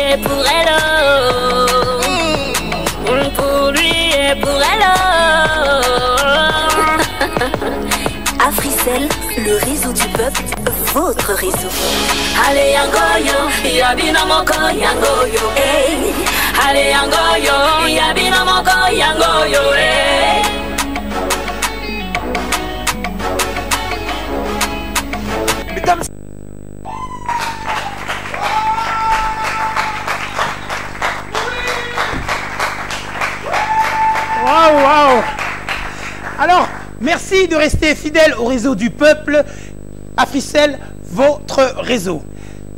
et pour elle. Pour lui et pour elle. Africell, le réseau du peuple, votre réseau. Allez Yangoyo, yabina moko Yangoyo. Hey. Allez Yangoyo, yabina moko Yangoyo. Hey. Mesdames, waouh. Alors, merci de rester fidèle au réseau du peuple. Africell, votre réseau.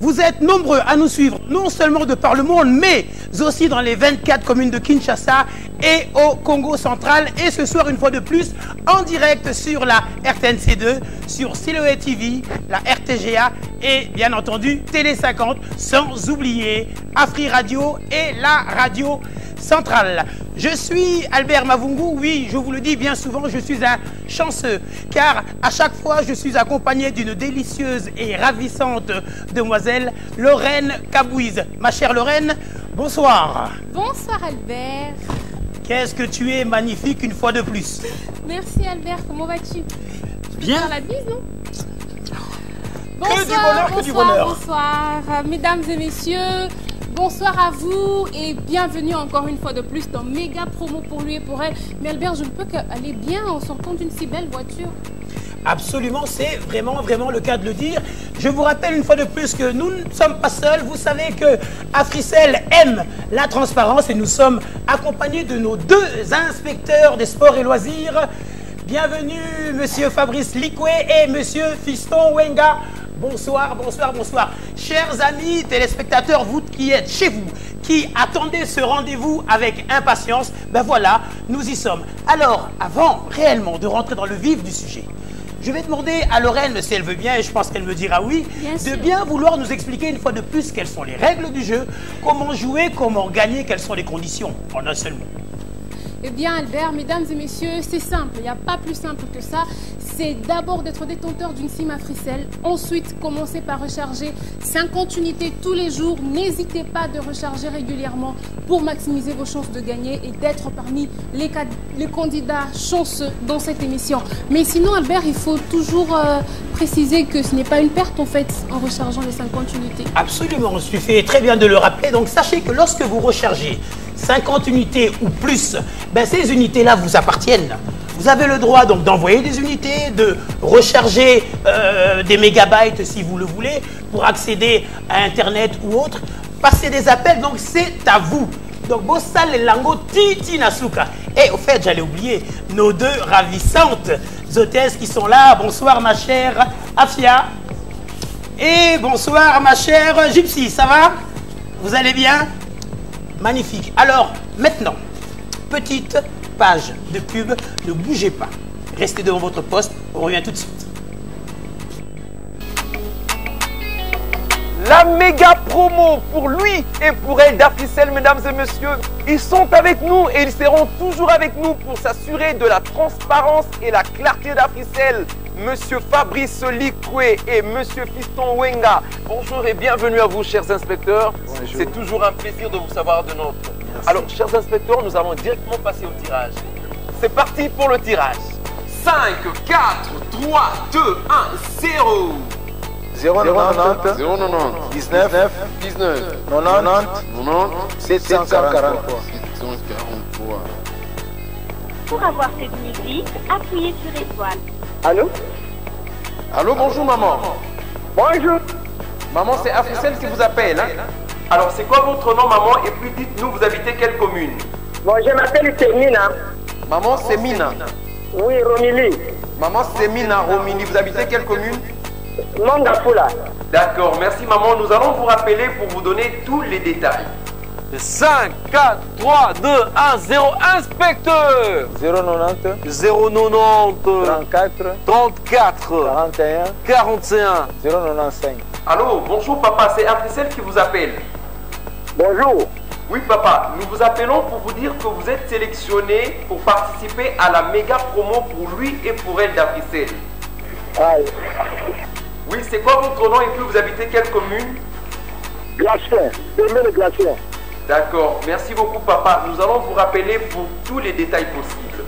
Vous êtes nombreux à nous suivre, non seulement de par le monde, mais aussi dans les 24 communes de Kinshasa et au Congo central. Et ce soir, une fois de plus, en direct sur la RTNC2, sur Siloé TV, la RTGA et bien entendu Télé 50, sans oublier Afri Radio et la radio centrale. Je suis Albert Mavungu, oui, je vous le dis bien souvent, je suis un chanceux, car à chaque fois, je suis accompagné d'une délicieuse et ravissante demoiselle, Lorraine Kabouiz. Ma chère Lorraine, bonsoir. Bonsoir Albert. Qu'est-ce que tu es magnifique une fois de plus. Merci Albert, comment vas-tu? Bien. Faire la bise, non? Que du bonheur, que du bonheur. Bonsoir, mesdames et messieurs. Bonsoir à vous et bienvenue encore une fois de plus dans Méga Promo pour lui et pour elle. Mais Albert, je ne peux qu'aller bien en sortant d'une si belle voiture. Absolument, c'est vraiment le cas de le dire. Je vous rappelle une fois de plus que nous ne sommes pas seuls. Vous savez que Africell aime la transparence et nous sommes accompagnés de nos deux inspecteurs des sports et loisirs. Bienvenue, monsieur Fabrice Likwe et monsieur Fiston Wenga. Bonsoir, bonsoir, bonsoir. Chers amis téléspectateurs, vous qui êtes chez vous, qui attendez ce rendez-vous avec impatience, ben voilà, nous y sommes. Alors, avant réellement de rentrer dans le vif du sujet, je vais demander à Lorraine, si elle veut bien, et je pense qu'elle me dira oui, de bien vouloir nous expliquer une fois de plus quelles sont les règles du jeu, comment jouer, comment gagner, quelles sont les conditions, en un seul mot. Eh bien Albert, mesdames et messieurs, c'est simple, il n'y a pas plus simple que ça. C'est d'abord d'être détenteur d'une SIM Africell. Ensuite, commencez par recharger 50 unités tous les jours. N'hésitez pas de recharger régulièrement pour maximiser vos chances de gagner et d'être parmi les candidats chanceux dans cette émission. Mais sinon Albert, il faut toujours préciser que ce n'est pas une perte en fait en rechargeant les 50 unités. Absolument, tu fais très bien de le rappeler. Donc sachez que lorsque vous rechargez 50 unités ou plus, ben ces unités-là vous appartiennent. Vous avez le droit donc d'envoyer des unités, de recharger des mégabytes si vous le voulez pour accéder à Internet ou autre, passer des appels, donc c'est à vous. Donc Bossal et Lango Titi Nasuka. Et au fait, j'allais oublier nos deux ravissantes hôtesses qui sont là. Bonsoir ma chère Afia. Et bonsoir ma chère Gypsy, ça va? Vous allez bien? Magnifique. Alors, maintenant, petite page de pub, ne bougez pas. Restez devant votre poste, on revient tout de suite. La méga promo pour lui et pour elle d'Africell, mesdames et messieurs. Ils sont avec nous et ils seront toujours avec nous pour s'assurer de la transparence et la clarté d'Africell. Monsieur Fabrice Likwe et Monsieur Fiston Wenga. Bonjour et bienvenue à vous, chers inspecteurs. C'est toujours un plaisir de vous savoir de notre. Merci. Alors, chers inspecteurs, nous allons directement passer au tirage. C'est parti pour le tirage. 5, 4, 3, 2, 1, 0. 090 19 90 743. Pour avoir cette musique, appuyez sur étoile. Allô? Allô, bonjour maman. Bonjour. Maman, c'est Africell qui vous appelle. Hein? Alors, c'est quoi votre nom, maman? Et puis dites-nous, vous habitez quelle commune? Bon, je m'appelle Mina. Maman, c'est Mina. Oui, Romili. Maman, c'est Mina, Romili. Vous habitez quelle commune? Mangafula. D'accord, merci maman. Nous allons vous rappeler pour vous donner tous les détails. 5, 4, 3, 2, 1, 0, inspecteur. 090 090 34 34 41 41 095. Allô, bonjour papa, c'est Africell qui vous appelle. Bonjour. Oui papa, nous vous appelons pour vous dire que vous êtes sélectionné pour participer à la méga promo pour lui et pour elle d'Africell. Aïe. Oui, c'est quoi votre nom et puis vous habitez quelle commune? glaçons. Fermez les glaçons. D'accord, merci beaucoup papa. Nous allons vous rappeler pour tous les détails possibles.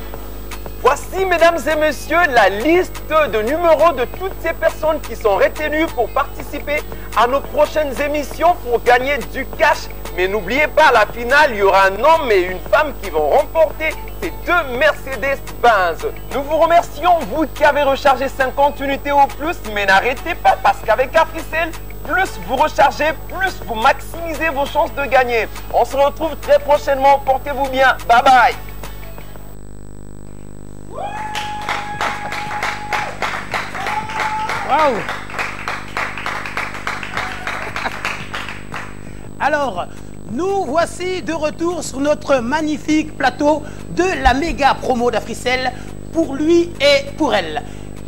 Voici, mesdames et messieurs, la liste de numéros de toutes ces personnes qui sont retenues pour participer à nos prochaines émissions pour gagner du cash. Mais n'oubliez pas, à la finale, il y aura un homme et une femme qui vont remporter ces 2 Mercedes-Benz. Nous vous remercions, vous qui avez rechargé 50 unités ou plus, mais n'arrêtez pas parce qu'avec Africell, plus vous rechargez, plus vous maximisez vos chances de gagner. On se retrouve très prochainement. Portez-vous bien. Bye bye. Waouh! Alors, nous voici de retour sur notre magnifique plateau de la méga promo d'Africell pour lui et pour elle.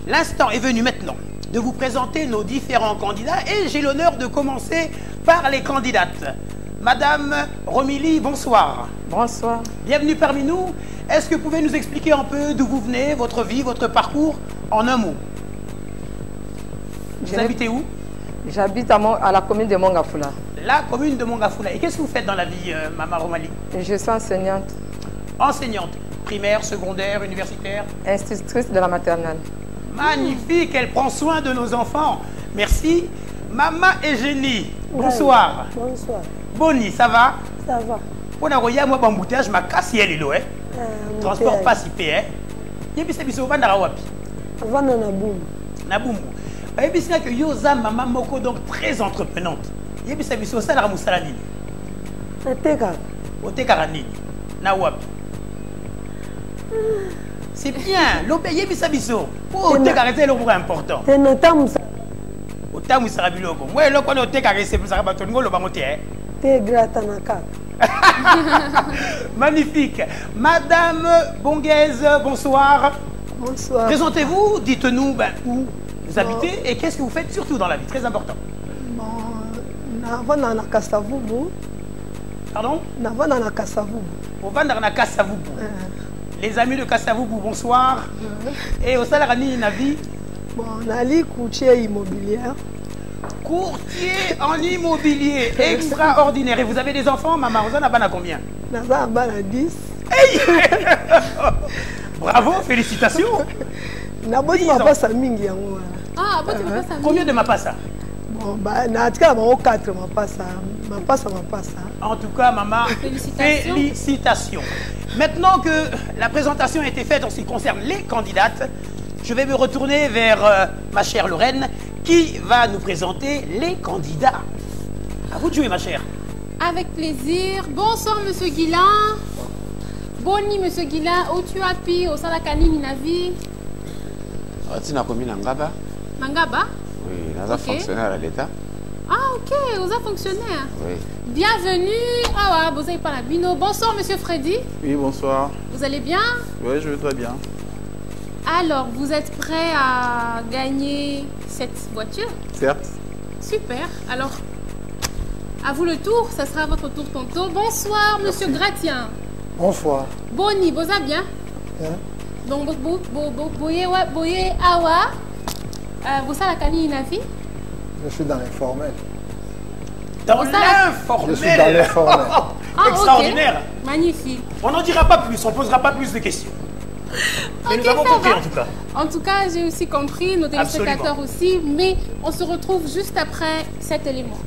L'instant est venu maintenant de vous présenter nos différents candidats et j'ai l'honneur de commencer par les candidates. Madame Romilly, bonsoir. Bonsoir. Bienvenue parmi nous. Est-ce que vous pouvez nous expliquer un peu d'où vous venez, votre vie, votre parcours, en un mot? Vous habitez où? J'habite à la commune de Mongafula. La commune de Mongafula. Et qu'est-ce que vous faites dans la vie, Maman Romilly? Je suis enseignante. Enseignante, primaire, secondaire, universitaire? Institutrice de la maternelle. Magnifique, elle prend soin de nos enfants. Merci. Maman Eugénie, bonsoir. Bonsoir. Boni, ça va? Ça va. On a regardé moi embouteillage, ma casse est là, hein? Transport pas si payé, hein? Yebisa biso vanda wapi? Vanda na boum. Na boum. Yebisa que yoza maman moko donc très entreprenante. Yebisa biso ça la musala nini? Ateka. Oteka nini? Na wapi? C'est bien. L'obé yebisa biso. Oh, oteka c'est le important. C'est notam ça. Otamu sera biloko. Moi le kono oteka c'est pour ça ba tongo lo bangote, hein? Te gratanaka. Magnifique. Madame Bonguez, bonsoir. Bonsoir. Présentez-vous, dites-nous où vous habitez et qu'est-ce que vous faites surtout dans la vie, très important. Navana na Kasavubu. Pardon? Navana na Kasavubu. Au Vandar na Kasavubu. Les amis de Kasavubu, bonsoir. Et au Salarani Navi. Bon, Nali courtier immobilier. Courtier en immobilier, extraordinaire. Et vous avez des enfants, maman? Vous en avez combien? Naza bana 10. Hey. Bravo, félicitations. Naboti mapasa mingi yango. Ah, aboti mapasa mingi. Combien de mapasa? Bon, bah, na tika ba 4 mapasa. En tout cas, maman, félicitations. Maintenant que la présentation a été faite en ce qui concerne les candidates, je vais me retourner vers ma chère Lorraine qui va nous présenter les candidats. À vous de jouer, ma chère. Avec plaisir. Bonsoir, monsieur Guilain. Boni, monsieur Guilain. Où tu appuies au Salakani Ninavi? Tu n'as commis Ngaba? Mangaba? Oui, nous sommes fonctionnaires à l'État. Ah, ok, vous êtes fonctionnaire. Oui. Bienvenue. Ah, ouais, vous avez pas la bino. Bonsoir, monsieur Freddy. Oui, bonsoir. Vous allez bien? Oui, je vais très bien. Alors, vous êtes prêt à gagner cette voiture? Certes. Super. Alors, à vous le tour. Ça sera votre tour tantôt. Bonsoir, monsieur Gratien. Bonsoir. Boni, vous allez bien? Bien. Donc, boye awa. Vous savez la canine Nafi? Je suis dans l'informel. Dans l'informel? Je suis dans l'informel. Extraordinaire. Okay. Magnifique. On n'en dira pas plus, on ne posera pas plus de questions. Mais nous avons compris en tout cas. En tout cas, j'ai aussi compris, nos téléspectateurs aussi, mais on se retrouve juste après cet élément.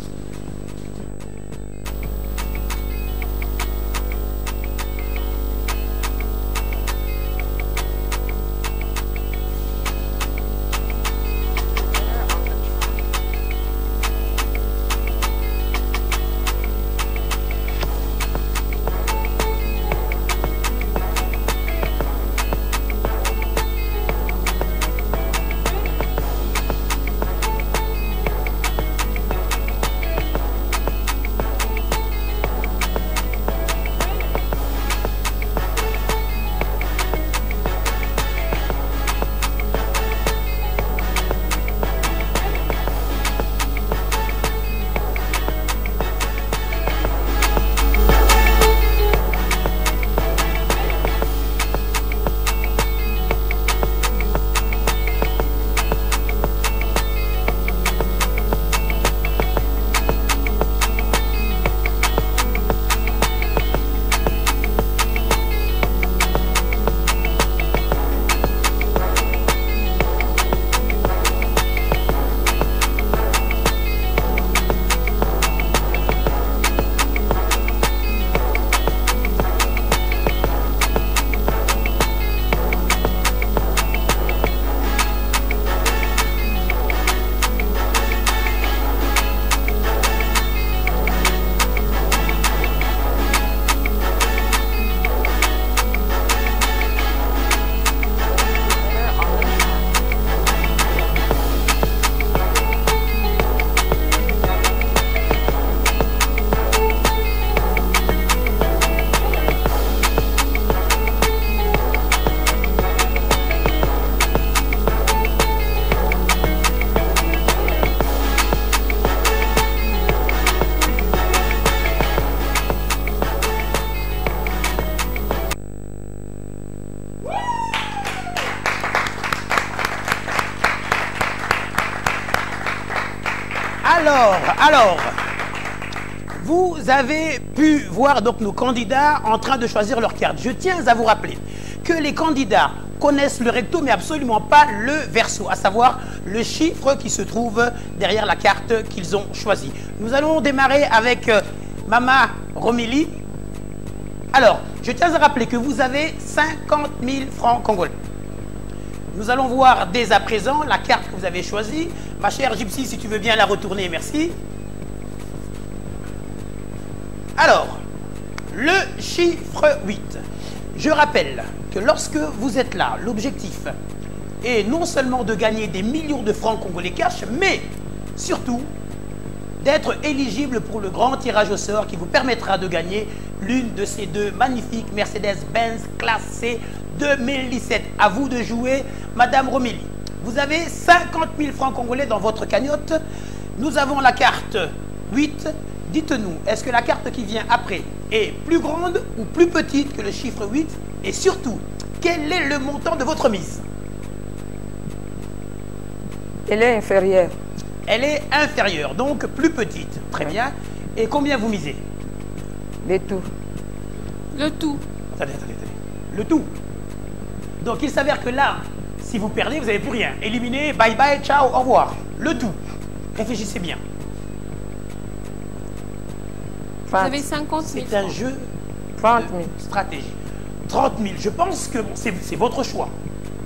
Alors, vous avez pu voir donc nos candidats en train de choisir leur carte. Je tiens à vous rappeler que les candidats connaissent le recto, mais absolument pas le verso, à savoir le chiffre qui se trouve derrière la carte qu'ils ont choisie. Nous allons démarrer avec Mama Romili. Alors, je tiens à rappeler que vous avez 50 000 francs congolais. Nous allons voir dès à présent la carte que vous avez choisie. Ma chère Gypsy, si tu veux bien la retourner, merci. Alors, le chiffre 8. Je rappelle que lorsque vous êtes là, l'objectif est non seulement de gagner des millions de francs congolais cash, mais surtout d'être éligible pour le grand tirage au sort qui vous permettra de gagner l'une de ces deux magnifiques Mercedes-Benz classe C 2017. À vous de jouer, Madame Romili. Vous avez 50 000 francs congolais dans votre cagnotte. Nous avons la carte 8. Dites-nous, est-ce que la carte qui vient après est plus grande ou plus petite que le chiffre 8? Et surtout, quel est le montant de votre mise? Elle est inférieure. Elle est inférieure, donc plus petite. Très bien. Et combien vous misez? Le tout. Le tout. Attendez. Le tout. Donc il s'avère que là, si vous perdez, vous n'avez plus rien. Éliminé, bye bye, ciao, au revoir. Le tout. Réfléchissez bien. Vous avez 50 000 C'est un jeu 30 000. de stratégie. 30 000, je pense que bon, c'est votre choix.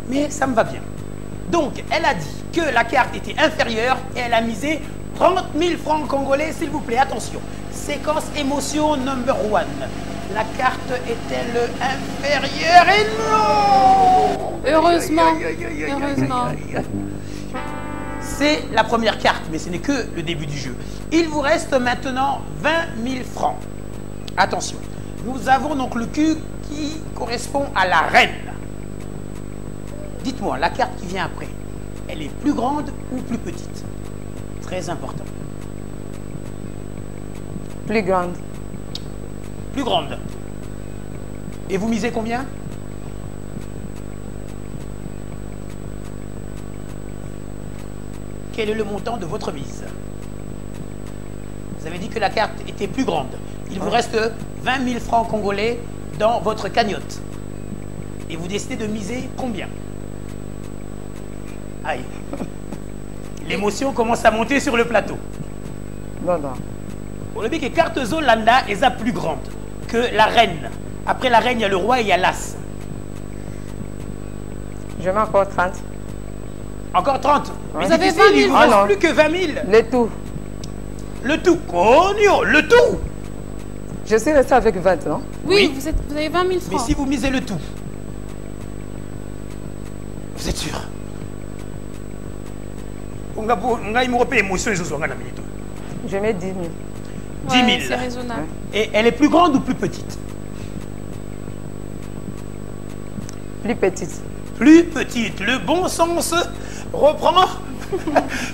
Mais ça me va bien. Donc, elle a dit que la carte était inférieure et elle a misé 30 000 francs congolais, s'il vous plaît. Attention, séquence émotion number 1. La carte est-elle inférieure? Et non! Heureusement. Heureusement. C'est la première carte, mais ce n'est que le début du jeu. Il vous reste maintenant 20 000 francs. Attention, nous avons donc le cul qui correspond à la reine. Dites-moi, la carte qui vient après, elle est plus grande ou plus petite? Très important. Plus grande. Plus grande. Et vous misez combien? Quel est le montant de votre mise? Vous avez dit que la carte était plus grande. Il vous reste 20 000 francs congolais dans votre cagnotte. Et vous décidez de miser combien? Aïe. L'émotion commence à monter sur le plateau. Non. Pour le bic, carte Zolanda est la plus grande que la reine. Après la reine, il y a le roi et il y a l'as. Je mets encore 30. Encore 30. Ouais. Vous avez 20 000, il vous reste plus que 20 000. Le tout. Le tout. Cogno, le tout. Je suis resté avec 20, non? Oui, vous avez 20 000 francs. Mais si vous misez le tout, vous êtes sûr? Je mets 10 000. 10 000. C'est raisonnable. Et elle est plus grande ou plus petite? Plus petite. Plus petite. Le bon sens reprend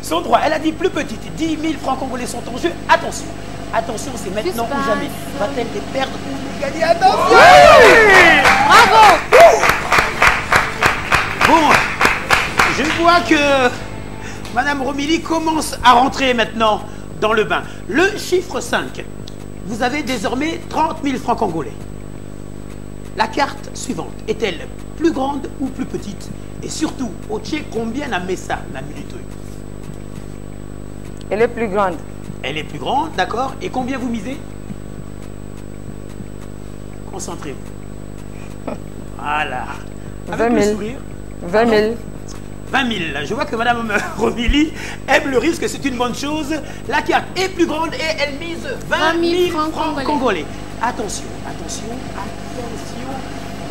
son droit. Elle a dit plus petite. 10 000 francs congolais sont en jeu. Attention. Attention, c'est maintenant ou jamais. Va-t-elle les perdre ou les gagner? Attention! Oui! Bravo! Bon, je vois que Madame Romili commence à rentrer maintenant dans le bain. Le chiffre 5. Vous avez désormais 30 000 francs congolais. La carte suivante est-elle plus grande ou plus petite? Et surtout, au Tché, combien n'a mis ça, la minute? Elle est plus grande. Elle est plus grande, d'accord. Et combien vous misez? Concentrez-vous. Voilà. Avec 20 000. le sourire. 20 000. 20 000. Je vois que Madame Romili aime le risque, c'est une bonne chose. La carte est plus grande et elle mise 20 000 francs congolais. Attention, attention, attention.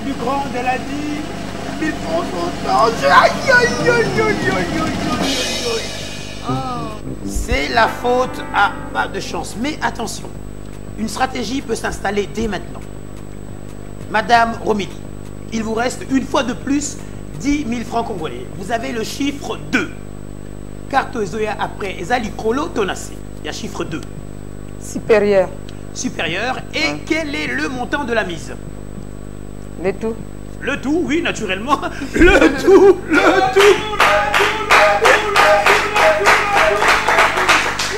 Plus grande, elle a dit 1000 francs sont en jeu. Aïe, aïe, aïe, aïe, aïe, aïe, aïe. C'est la faute à pas de chance. Mais attention, une stratégie peut s'installer dès maintenant. Madame Romili, il vous reste une fois de plus 10 000 francs congolais. Vous avez le chiffre 2. Carte Zoya après Ezali Krolo Tonasi. Il y a chiffre 2. Supérieur. Supérieur. Et quel est le montant de la mise? Le tout. Le tout, oui, naturellement. Le tout, le tout.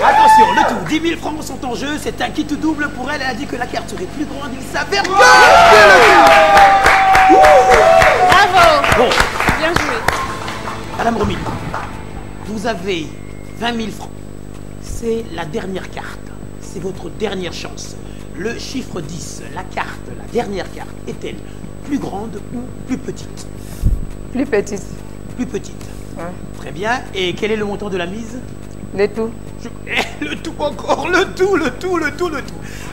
Attention, le tout, 10 000 francs sont en jeu, c'est un kit double pour elle. Elle a dit que la carte serait plus grande, il s'avère que... Bravo. Bon, Bien joué. Madame Romilly, vous avez 20 000 francs. C'est la dernière carte, c'est votre dernière chance. Le chiffre 10, la carte, la dernière carte, est-elle plus grande ou plus petite? Plus petite. Plus petite. Ouais. Très bien. Et quel est le montant de la mise? Le tout. Le tout encore, le tout.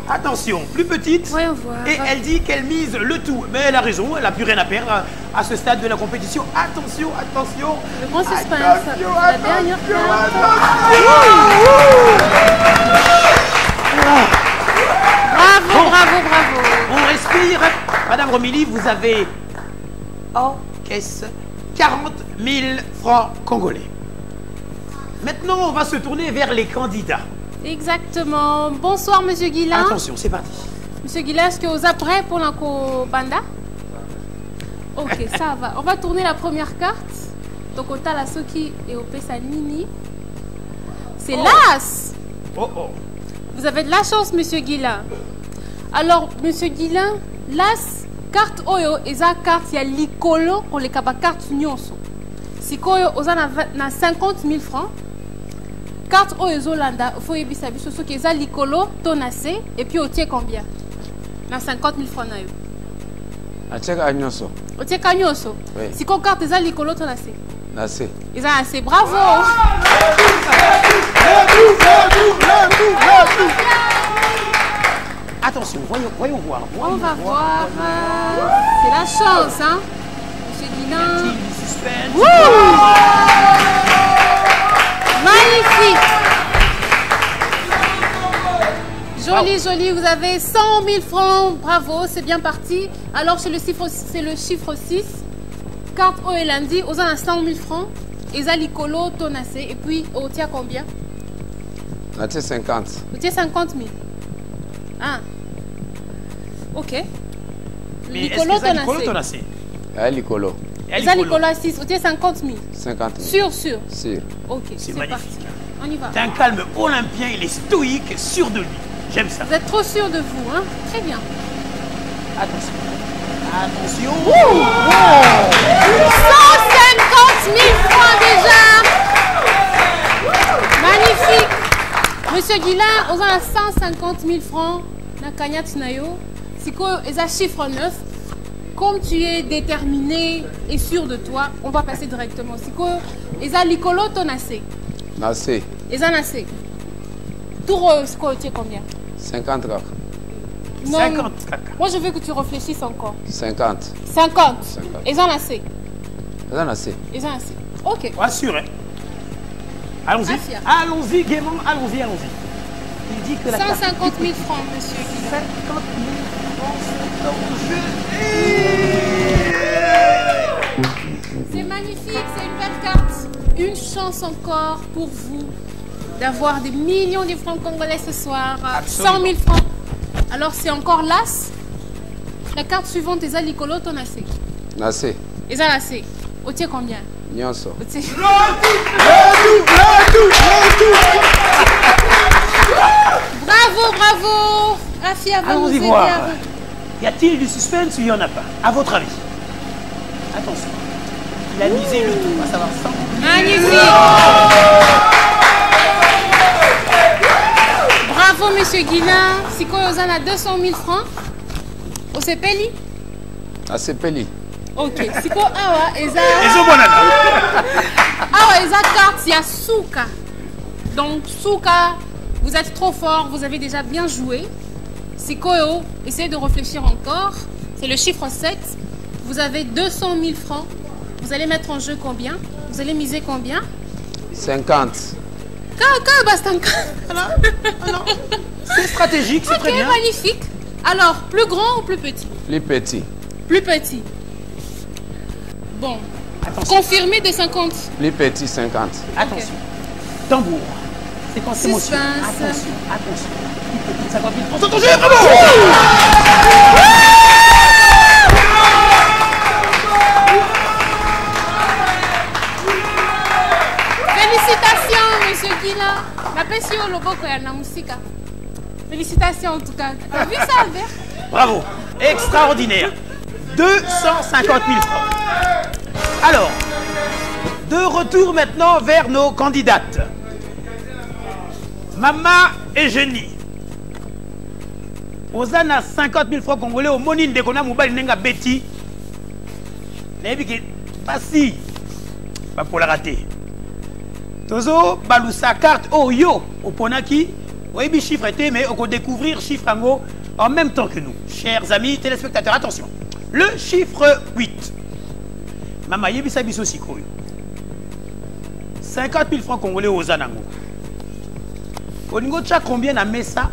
Attention, plus petite. Voyons voir. Et elle dit qu'elle mise le tout. Mais elle a raison, elle n'a plus rien à perdre à ce stade de la compétition. Attention. Le grand suspense. Attention, La dernière carte. Bravo. On respire. Madame Romilly, vous avez en caisse 40 000 francs congolais. Maintenant, on va se tourner vers les candidats. Exactement. Bonsoir, Monsieur Guilain. Attention, c'est parti. Monsieur Guilain, est-ce que vous êtes prêt pour la banda? Ok, ça va. On va tourner la première carte. Donc, on a la Soki et au Pesanini. C'est l'As. Oh. Vous avez de la chance, Monsieur Guilain. Alors, Monsieur Guilain, l'As, carte Oyo, et la carte, il y a l'Icolo, on les kaba carte Nyonso. Si Koyo, on a 50 000 francs. Carte Oyo Zolanda, il faut y avoir ce qui est l'Icolo, tonacé, et puis au tiers combien? Na 50 000 francs. Acheka Nyonso. Au tiers Nyonso. Oui. Si qu'on carte est l'Icolo, tonacé. Assez. Ils ont assez. Bravo! Attention, voyons voir. On va voir. C'est la chance, hein? Monsieur Guilain. Suspense. Magnifique! Joli, vous avez 100 000 francs. Bravo, c'est bien parti. Alors, c'est le chiffre 6. Carte Oelandi, aux a 100 000 francs. Et Zalikolo, Tonacé. Et puis, au tient combien? Là, 50. Au tient 50 000. Ah. Ok. Mais Licolo, est-ce que Zalikolo, Tonacé? Licolo. Zalikolo 6, au tient 50 000. 50 000. Sûr. C'est Ok, c'est magnifique. parti. On y va. C'est un calme olympien, il est stoïque, sûr de lui. J'aime ça. Vous êtes trop sûr de vous, hein? Très bien. Attention. 150 000 francs déjà. Magnifique. Monsieur Guilain, on a 150 000 francs. Na kanyat nayo. C'est quoi, et ça chiffre 9. Comme tu es déterminé et sûr de toi, on va passer directement. C'est quoi, et ça l'icolo tonacé. Nassé. Et ça nassé. Tour, c'est quoi, tu es combien? 50 kaka. Non, 50 kaka. moi je veux que tu réfléchisses encore. 50. 50. Et ça nassé. Ça nassé. Et ça nassé. Ok. Rassuré. Allons-y. Afia. Allons-y gaiement, allons-y. Il dit que la 150 000 francs, monsieur Guilain. 50 000 francs sont en jeu. C'est magnifique, c'est une belle carte. Une chance encore pour vous d'avoir des millions de francs congolais ce soir. Absolument. 100 000 francs. Alors c'est encore l'As. La carte suivante est Zalikolo Tonacé. Nassé. Et Zalacé. Au tiers combien? Nyonso. Au tiers. Bravo. Afia, va nous Allons-y aider voir. à vous. Y a-t-il du suspense ou il n'y en a pas? À votre avis? Attention. Il a misé le tout, à savoir 100 000. Magnifique. Bravo, monsieur Guilain. Si Koyozan a 200 000 francs, au Sepeli. Assez peli. Ok. Si Ko Awa, Eza. Awa, Eza carte, il y a Souka. Donc, Souka, vous êtes trop fort, vous avez déjà bien joué. Si Koyo, essayez de réfléchir encore. C'est le chiffre 7. Vous avez 200 000 francs. Vous allez mettre en jeu combien? Vous allez miser combien? 50. C'est stratégique, c'est très bien. Magnifique. Alors, plus grand ou plus petit? Plus petit. Plus petit. Bon. Attention. Confirmé de 50. Plus petit, 50. Attention. Tambour. Séquence émotion. Suspense. Attention. Plus petit, 50 000 francs sont en jeu, bravo! Félicitations, monsieur Guilain. La passion, le Félicitations en tout cas. T'as vu ça, Albert? Bravo. Extraordinaire. 250 000 francs. Alors, de retour maintenant vers nos candidates. Mama et Jenny. Ozana 50 000 francs congolais au Monine de Kona Moubali Nenga Betty. N'est-ce pas si. Pas pour la rater. Tozo, Balousa carte Oyo. Au Ponaki. Oui, bi chiffre était, mais on va découvrir chiffre ango en même temps que nous. Chers amis téléspectateurs, attention. Le chiffre 8. Mama Yebisa Biso Sikoyo. 50 000 francs congolais aux Anango. Olingo tcha combien à Messa?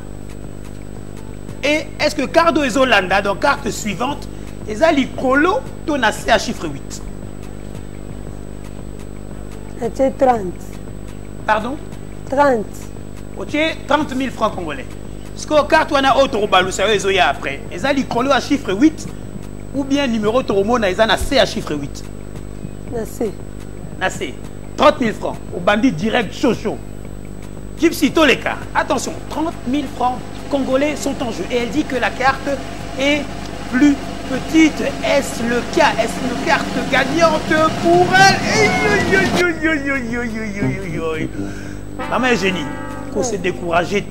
Et est-ce que Cardo et Zolanda, donc carte suivante, et Zali Kolo, tonacé à chiffre 8? C'est 30. Pardon? 30. Ok, 30 000 francs congolais. Est-ce que carte on a autre balou, ça veut dire après? Et Zali Kolo à chiffre 8, ou bien numéro Toromona, et Zana C à chiffre 8? Nassé. Nassé. 30 000 francs. Au bandit direct Chocho. Gypsy Toleka. Attention, 30 000 francs congolais sont en jeu. Et elle dit que la carte est plus petite. Est-ce le cas? Est-ce une carte gagnante pour elle? Maman et Génie, qu'on s'est découragé.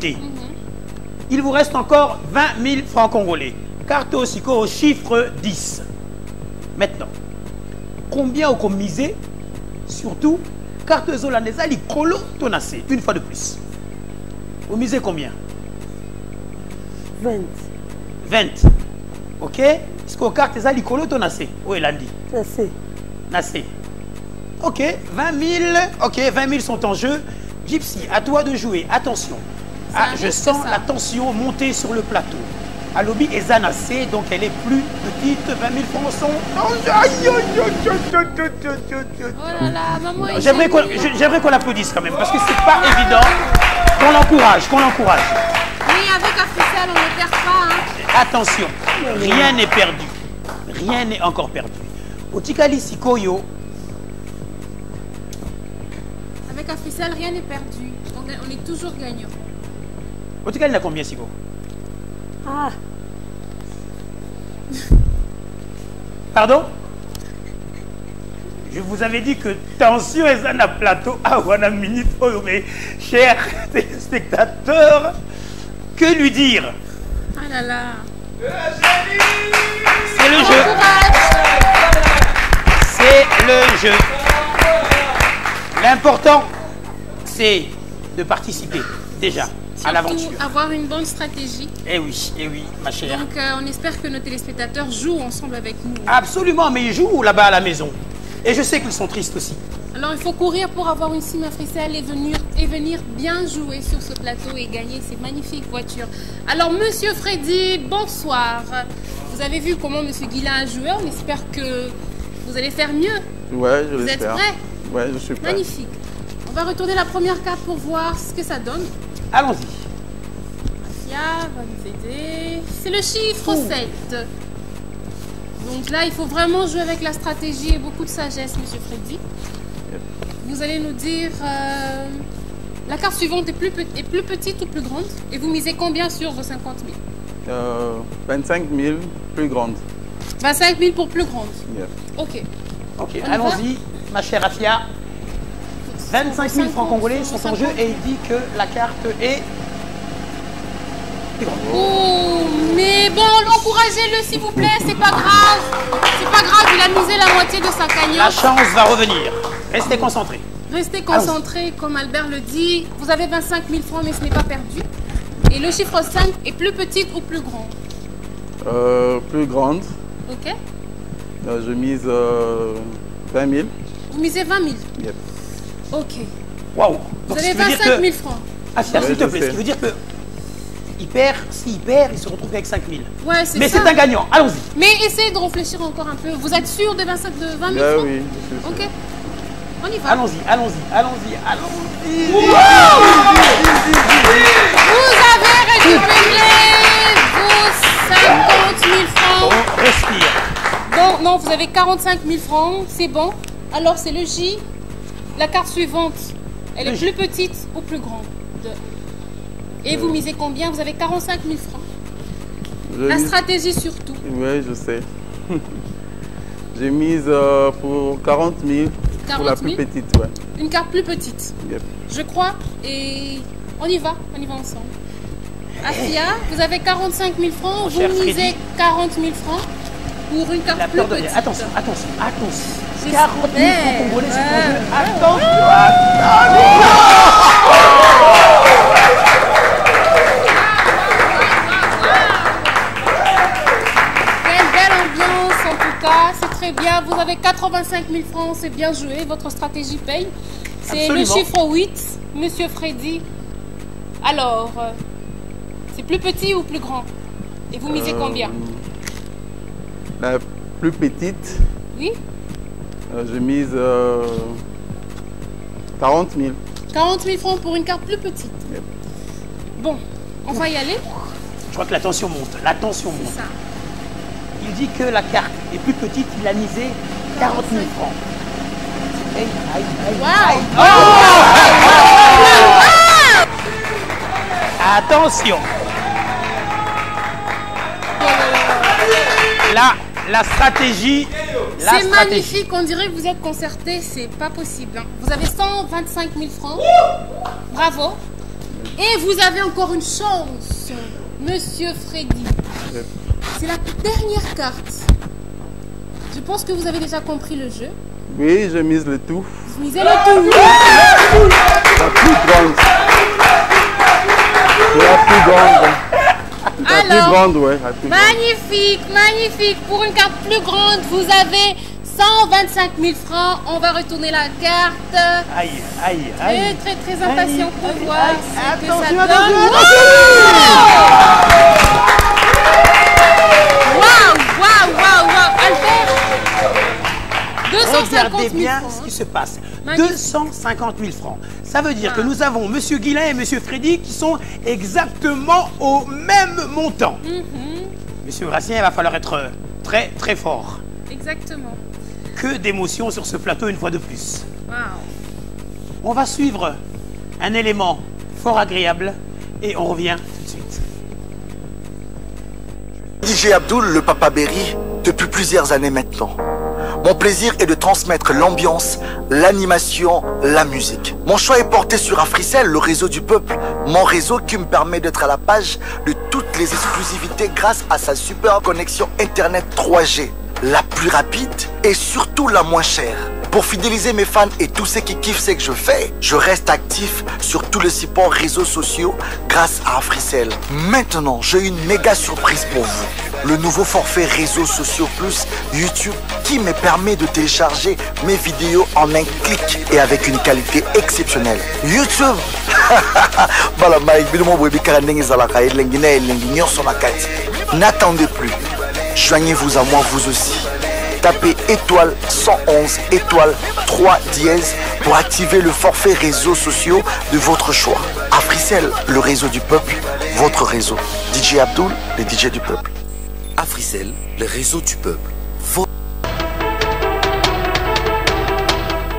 Il vous reste encore 20 000 francs congolais. Carte aussi au chiffre 10. Maintenant, combien au misé? Surtout, carte Zolanese, li Kolo tonacé, une fois de plus. Vous misez combien? 20. 20. Ok? Est-ce que carte Zali Kolo tonacé? Où est l'andi? Nassé. Nassé. Ok, 20 000. Ok, 20 000 sont en jeu. Gypsy, à toi de jouer. Attention. Ah, je sens la tension monter sur le plateau. Alobi est Zanassé, donc elle est plus petite. 20 000 francs sont en jeu. Oh là là, maman. J'aimerais qu'on l'applaudisse quand même, parce que c'est pas évident. Qu'on l'encourage, qu'on l'encourage. Oui, avec Africell, on ne perd pas. Hein. Attention, rien n'est perdu. Rien n'est encore perdu. Otikali Sikoyo. Avec Africell, rien n'est perdu. On est toujours gagnant. Otikali n'a combien, Siko? Ah. Pardon? Je vous avais dit que tension est un plateau. Ah, voilà, minute. Oh, mais chers téléspectateurs, que lui dire? Ah là là. C'est le jeu. C'est le jeu. L'important, c'est de participer déjà à l'aventure. Avoir une bonne stratégie. Eh oui, ma chère. Donc, on espère que nos téléspectateurs jouent ensemble avec nous. Absolument, mais ils jouent là-bas à la maison. Et je sais qu'ils sont tristes aussi. Alors, il faut courir pour avoir une SIM Africell et venir bien jouer sur ce plateau et gagner ces magnifiques voitures. Alors, Monsieur Freddy, bonsoir. Vous avez vu comment Monsieur Guilain a joué. On espère que vous allez faire mieux. Ouais, je l'espère. Vous êtes prêts? Ouais, je suis prêt. Magnifique. On va retourner la première carte pour voir ce que ça donne. Allons-y. Afia va nous aider. C'est le chiffre 7. Donc là, il faut vraiment jouer avec la stratégie et beaucoup de sagesse, Monsieur Freddy. Vous allez nous dire la carte suivante est plus petite ou plus grande? Et vous misez combien sur vos 50 000? 25 000 plus grande. 25 000 pour plus grande. Yeah. Ok. Ok, allons-y, ma chère Afia. 25 000 francs congolais sont en jeu et il dit que la carte est plus grande. Oh, mais bon, encouragez-le s'il vous plaît, c'est pas grave. C'est pas grave, il a misé la moitié de sa cagnotte. La chance va revenir. Restez concentrés. Restez concentrés, comme Albert le dit. Vous avez 25 000 francs, mais ce n'est pas perdu. Et le chiffre 5 est plus petite ou plus grand? Plus grande. Ok. Je mise 20 000. Vous misez 20 000? Yep. Ok. Waouh. Vous avez 25 000 francs. Afia, s'il te plaît, ce qui veut dire que s'il perd, il se retrouve avec 5 000. Ouais, c'est ça. Mais c'est un gagnant, allons-y. Mais essayez de réfléchir encore un peu. Vous êtes sûr de 20 000 francs? Oui, je suis sûr. Ok. On y va. Allons-y. Vous avez récupéré vos 50 000 francs. On respire. Non, vous avez 45 000 francs. C'est bon. Alors, c'est le J. La carte suivante, elle est plus petite ou plus grande? Et vous misez combien? Vous avez 45 000 francs. Je La mise- stratégie surtout. Oui, je sais. J'ai mise pour 40 000 pour la 40 plus 000? petite, ouais. Une carte plus petite. Yep. Je crois. Et on y va ensemble. Afia, vous avez 45 000 francs. Vous cher misez Freddy. 40 000 francs pour une carte La plus peur de rien. petite. Attention, attention, attention. J'espère. 40 000 francs congolais, c'est Ouais. pour jeu. Attention, Quelle belle ambiance en tout cas, c'est très bien. Vous avez 85 000 francs, c'est bien joué. Votre stratégie paye. C'est le Absolument. chiffre 8, Monsieur Freddy. Alors, c'est plus petit ou plus grand? Et vous misez combien? La plus petite, Oui, je mise 40 000. 40 000 francs pour une carte plus petite. Yep. Bon, on va y aller. Je crois que la tension monte. La tension monte. Ça. Il dit que la carte est plus petite, il a misé 40 000 francs. Aïe, aïe, aïe, Waouh. aïe. Attention. La stratégie. C'est magnifique, on dirait que vous êtes concertés, c'est pas possible. Hein. Vous avez 125 000 francs. Bravo. Et vous avez encore une chance, Monsieur Freddy. C'est la dernière carte. Je pense que vous avez déjà compris le jeu. Oui, je mise le tout. Vous misez le tout. La plus grande. La plus grande. La plus Alors, grande, ouais. La plus grande. magnifique, magnifique. Pour une carte plus grande, vous avez 125 000 francs. On va retourner la carte. Aïe, aïe, aïe. Très, très, très impatient pour Aïe, voir aïe, ce que attention, ça attention, donne. Waouh, waouh, waouh, waouh. Albert, 250 Regardez 000 bien francs. ce qui se passe. Magnifique. 250 000 francs. Ça veut dire que nous avons Monsieur Guillain et Monsieur Freddy qui sont exactement au même montant. Monsieur Gracien, il va falloir être très très fort. Exactement. Que d'émotions sur ce plateau une fois de plus. Waouh. On va suivre un élément fort agréable et on revient tout de suite. DJ Abdul, le Papa Berry, depuis plusieurs années maintenant. Mon plaisir est de transmettre l'ambiance, l'animation, la musique. Mon choix est porté sur Africell, le réseau du peuple. Mon réseau qui me permet d'être à la page de toutes les exclusivités grâce à sa super connexion Internet 3G. La plus rapide et surtout la moins chère. Pour fidéliser mes fans et tous ceux qui kiffent ce que je fais, je reste actif sur tous les supports réseaux sociaux grâce à Africell. Maintenant, j'ai une méga surprise pour vous. Le nouveau forfait réseaux sociaux plus YouTube qui me permet de télécharger mes vidéos en un clic et avec une qualité exceptionnelle. YouTube N'attendez plus. Joignez-vous à moi vous aussi. Tapez étoile 111 étoile 3 dièse pour activer le forfait réseaux sociaux de votre choix. Africell, le réseau du peuple, votre réseau. DJ Abdul, le DJ du peuple. Africell, le réseau du peuple.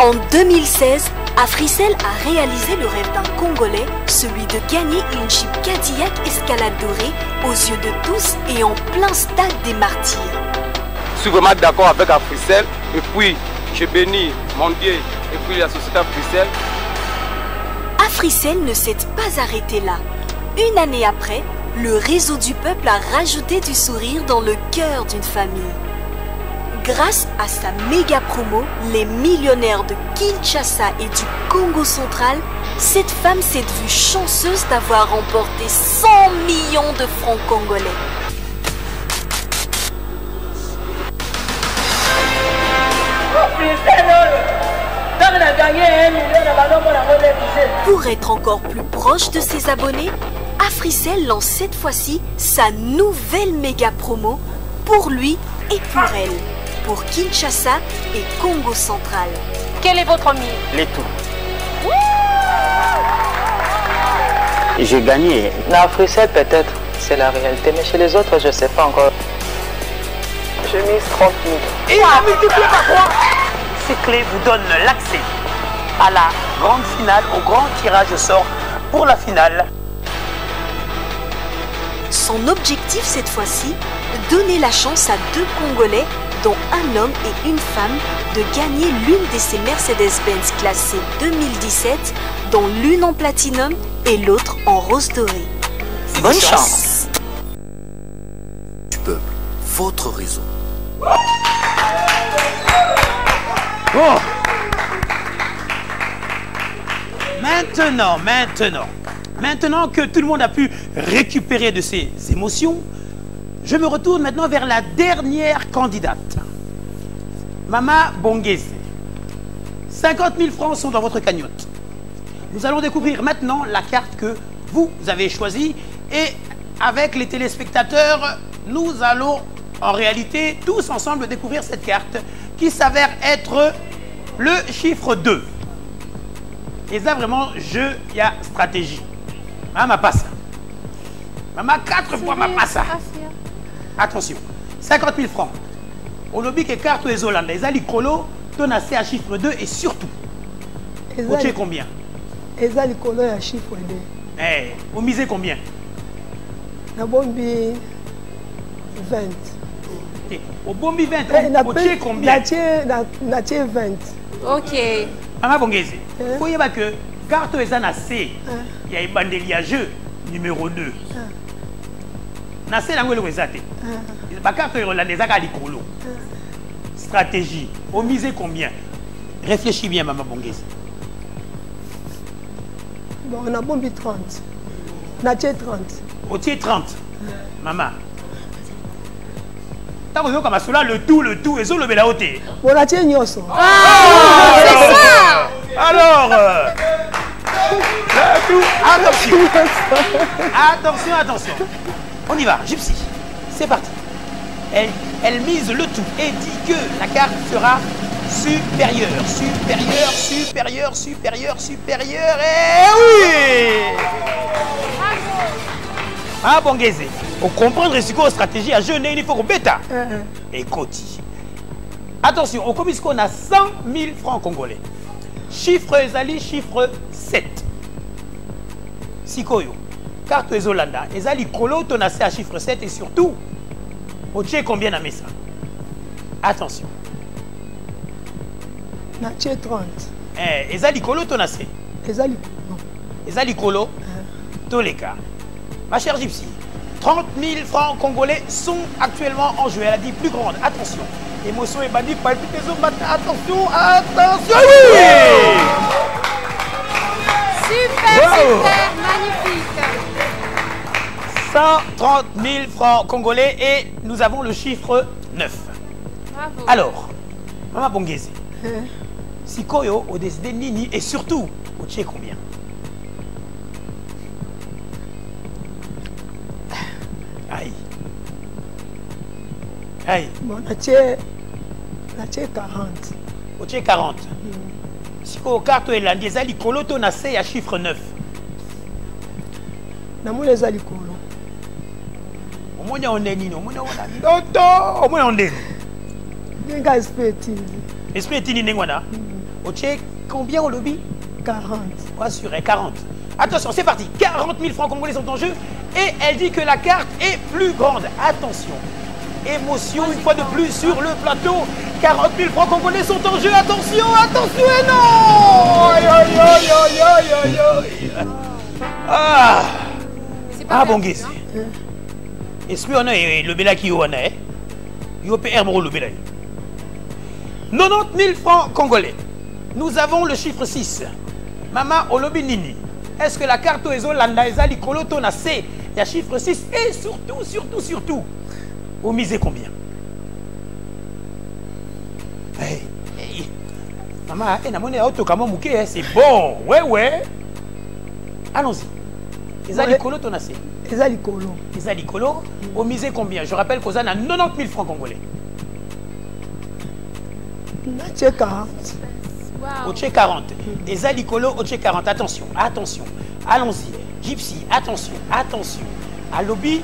En 2016, Africell a réalisé le rêve d'un Congolais, celui de gagner une Jeep Cadillac Escalade dorée aux yeux de tous et en plein stade des Martyrs. Je suis vraiment d'accord avec Africell et puis je bénis mon Dieu et puis la société Africell. Africell ne s'est pas arrêté là. Une année après, le réseau du peuple a rajouté du sourire dans le cœur d'une famille. Grâce à sa méga promo, les millionnaires de Kinshasa et du Congo central, cette femme s'est vue chanceuse d'avoir remporté 100 millions de francs congolais. Pour être encore plus proche de ses abonnés, Africell lance cette fois-ci sa nouvelle méga promo pour lui et pour elle, pour Kinshasa et Congo central. Quel est votre mise? Les tout. J'ai gagné. Dans Africell peut-être, c'est la réalité, mais chez les autres, je ne sais pas encore. Je mise 30 000. Et on multiplie par 3. Ces clés vous donnent l'accès à la grande finale, au grand tirage au sort pour la finale. Son objectif cette fois-ci, donner la chance à 2 Congolais, dont un homme et une femme, de gagner l'une de ces Mercedes-Benz classées 2017, dont l'une en platinum et l'autre en rose doré. Bonne chance. Du peuple, votre réseau. Bon. Maintenant que tout le monde a pu récupérer de ses émotions, je me retourne maintenant vers la dernière candidate. Mama Bongese. 50 000 francs sont dans votre cagnotte. Nous allons découvrir maintenant la carte que vous avez choisie et avec les téléspectateurs, nous allons en réalité tous ensemble découvrir cette carte qui s'avère être le chiffre 2. Et ça vraiment, jeu, il y a stratégie. Maman passe. Maman 4 fois ma passe. Attention, 50 000 francs. On oublie que carte les Hollandais, les alicolo, ton assez à chiffre 2 et surtout. Vous savez combien? Les alicolo à chiffre 2. Eh, vous misez combien? La bombi 20. Au bombi 20, vous savez combien? Natie 20. Ok. Maman Bongese, il faut y avoir que carte les assez, il y a une bandeli à jeu numéro 2. Nassé langue le resate. La carte hollandaise à alicolo. Stratégie. Au misé combien? Réfléchis bien, Maman Bongese. Bon, on a bombi 30. Natie 30. Au tiers 30. Maman. T'as raison comme cela, le tout, et ça le bel à ôter. Bon, Natie Nyoso. C'est ça! Alors, attention. On y va, Gypsy. C'est parti. Elle mise le tout et dit que la carte sera supérieure. Et oui! Ah, Bongese. Pour comprendre ce qu'on stratégie à jeûner, il faut qu'on bêta. Et Koti. Attention, on commence qu'on a 100 000 francs congolais. Chiffre Ezali, chiffre 7. Sikoyo. Carte Ezolanda. Ezali Kolo, ton assez à chiffre 7 et surtout, au tché combien à ça? Attention. Natie 30. Ezali Kolo, ton assez. Ezali Kolo, tous les cas. Ma chère Gypsy, 30 000 francs congolais sont actuellement en jeu. Elle a dit plus grande. Attention. Émotion et bandit, palpite les autres matins. Attention. Oui! Super, magnifique. 130 000 francs congolais et nous avons le chiffre 9. Bravo. Alors, Maman Bongese, Sikoyo, au décidé Nini et surtout, au tché combien? Aïe. Bon, Natie 40. Au tché 40. Sikoyo, carte hollandaise, Alicolo, ton assez à chiffre 9. Namou les alicolo. Au moins on est nino, au moins on est. Denga esprit. Esprit est ningwana. Au tché combien au lobby? 40. Rassuré, 40. Attention, c'est parti. 40 000 francs congolais sont en jeu et elle dit que la carte est plus grande. Attention. Émotion une fois de plus sur le plateau. 40 000 francs congolais sont en jeu. Attention, et non! Ah, Bongese. Est-ce qu'on a le bela qui on a? Il y a le bela. 90 000 francs congolais. Nous avons le chiffre 6. Maman Olobi Nini. Est-ce que la carte Oezo Landaisa Licolo Tona C, il y a chiffre 6 et surtout, vous misez combien? Hey. Maman, c'est bon. Ouais. Allons-y. Les Alicolo Tona C. Les Alicolo. Les Alicolo, vous misez combien? Je rappelle qu'Ozan a 90 000 francs congolais. Natie 40. Au tché 40. Les Alicolo au tché 40. Attention. Allons-y. Gypsy, attention. À lobby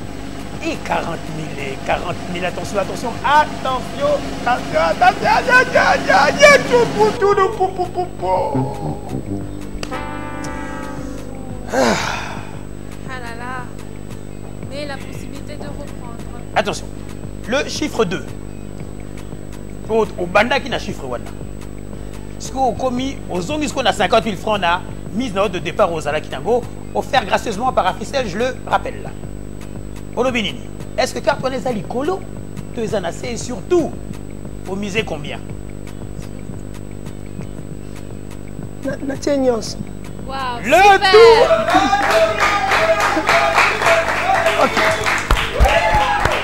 et 40 000. Attention. Ah là là. Mais la possibilité Attention. Le chiffre 2. Au banda qui n'a chiffre 1. Ce qu'on a commis, aux ondes, qu'on a 50 000 francs, on a mise note de départ aux Alakinango, offert gracieusement par Africell, je le rappelle. Olobinini, est-ce que Cartoine est Alicolo, deux anacés et surtout, vous misez combien? Wow, le super. Tout. Okay.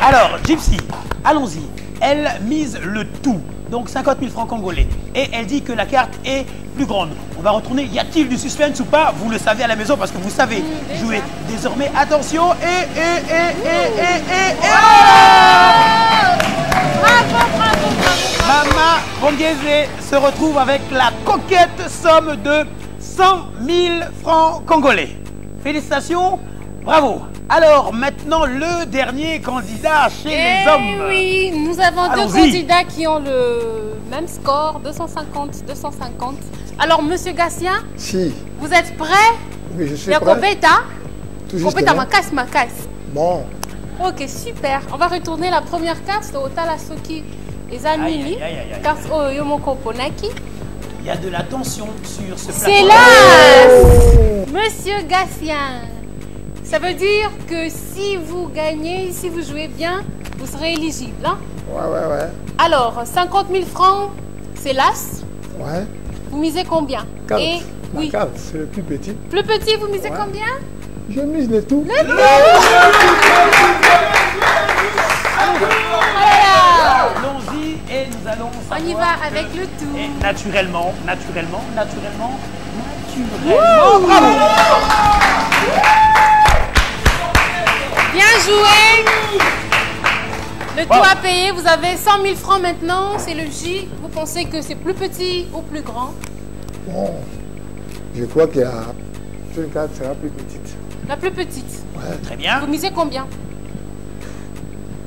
Alors, Gypsy, allons-y. Elle mise le tout, donc 50 000 francs congolais. Et elle dit que la carte est plus grande. On va retourner. Y a-t-il du suspense ou pas? Vous le savez à la maison parce que vous savez jouer. Désormais, attention. Bravo. Mama Bongeze se retrouve avec la coquette somme de 100 000 francs congolais. Félicitations, bravo. Alors maintenant le dernier candidat chez les hommes. Oui, nous avons deux candidats qui ont le même score, 250. Alors Monsieur Gatien, si. Vous êtes prêt? Oui, je suis prêt. Compéta ma casse. Bon. Ok, super. On va retourner la première carte au Talasoki. Les amis, carte Yomoko Ponaki. Il y a de la tension sur ce plateau. C'est là, Monsieur Gatien. Ça veut dire que si vous gagnez, si vous jouez bien, vous serez éligible. Hein? Ouais. Alors, 50 000 francs, c'est l'as. Ouais. Vous misez combien? Carte. Et oui. La carte, c'est le plus petit. Plus petit, vous misez combien? Je mise le tout. Le tout. Allons-y et nous allons savoir. On y va avec le tout. Et naturellement. Bravo. Bien joué. Le tout à payer, vous avez 100 000 francs maintenant, c'est le J. Vous pensez que c'est plus petit ou plus grand? Bon, je crois qu'il y a une carte sera plus petite. La plus petite. Ouais. Très bien. Vous misez combien?